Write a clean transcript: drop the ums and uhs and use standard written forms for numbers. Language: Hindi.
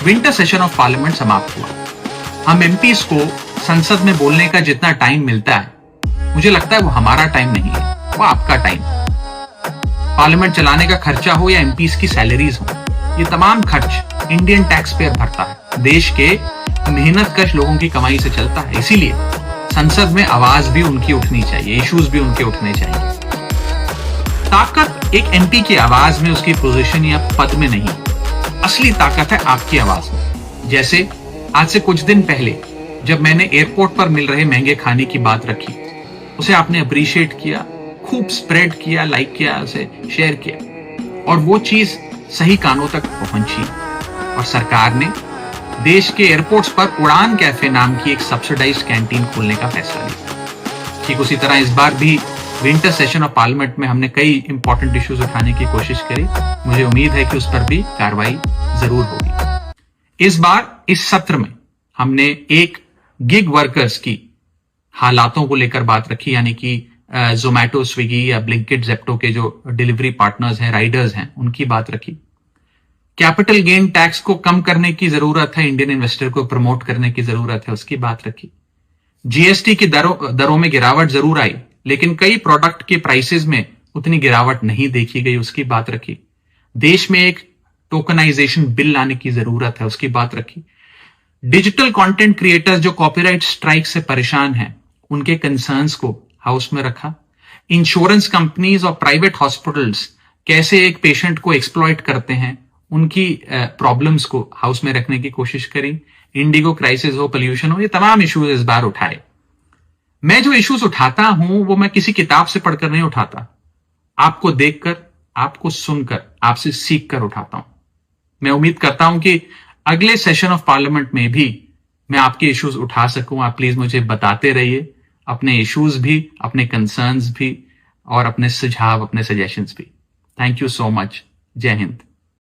विंटर सेशन ऑफ पार्लियामेंट समाप्त हुआ। हम एमपीज को संसद में बोलने का जितना टाइम मिलता है, मुझे लगता है वो हमारा टाइम नहीं है, वो आपका टाइम। पार्लियामेंट चलाने का खर्चा हो या एमपीज की सैलरीज हो, ये तमाम खर्च इंडियन टैक्स पेयर भरता है। देश के मेहनतकश लोगों की कमाई से चलता है, इसीलिए संसद में आवाज भी उनकी उठनी चाहिए, इश्यूज भी उनके उठने चाहिए। ताकत एक एमपी की आवाज में, उसकी पोजीशन या पद में नहीं, असली ताकत है आपकी आवाज में। जैसे आज से कुछ दिन पहले जब मैंने एयरपोर्ट पर मिल रहे महंगे खाने की बात रखी, उसे आपने अप्रिशिएट किया, खूब स्प्रेड किया, लाइक किया, उसे शेयर किया, और वो चीज सही कानों तक पहुंची और सरकार ने देश के एयरपोर्ट्स पर उड़ान कैफे नाम की एक सब्सिडाइज्ड कैंटीन खोलने का फैसला लिया। ठीक उसी तरह इस बार भी विंटर सेशन ऑफ पार्लियामेंट में हमने कई इंपॉर्टेंट इश्यूज उठाने की कोशिश करी। मुझे उम्मीद है कि उस पर भी कार्रवाई जरूर होगी। इस बार इस सत्र में हमने एक गिग वर्कर्स की हालातों को लेकर बात रखी, यानी कि जोमैटो, स्विगी या ब्लिंकिट, जेप्टो के जो डिलीवरी पार्टनर्स हैं, राइडर्स हैं, उनकी बात रखी। कैपिटल गेन टैक्स को कम करने की जरूरत है, इंडियन इन्वेस्टर को प्रमोट करने की जरूरत है, उसकी बात रखी। जीएसटी की दरों में गिरावट जरूर आई, लेकिन कई प्रोडक्ट के प्राइसेस में उतनी गिरावट नहीं देखी गई, उसकी बात रखी। देश में एक टोकनाइजेशन बिल लाने की जरूरत है, उसकी बात रखी। डिजिटल कंटेंट क्रिएटर्स जो कॉपीराइट स्ट्राइक से परेशान हैं, उनके कंसर्न्स को हाउस में रखा। इंश्योरेंस कंपनीज और प्राइवेट हॉस्पिटल्स कैसे एक पेशेंट को एक्सप्लॉइट करते हैं, उनकी प्रॉब्लम्स को हाउस में रखने की कोशिश करी। इंडिगो क्राइसिस हो, पोल्यूशन हो, ये तमाम इश्यूज इस बार उठाए। मैं जो इश्यूज उठाता हूं वो मैं किसी किताब से पढ़कर नहीं उठाता, आपको देखकर, आपको सुनकर, आपसे सीख कर उठाता हूं। मैं उम्मीद करता हूं कि अगले सेशन ऑफ पार्लियामेंट में भी मैं आपके इश्यूज उठा सकूं। आप प्लीज मुझे बताते रहिए अपने इश्यूज भी, अपने कंसर्न्स भी, और अपने सुझाव, अपने सजेशंस भी। Thank you so much. जय हिंद।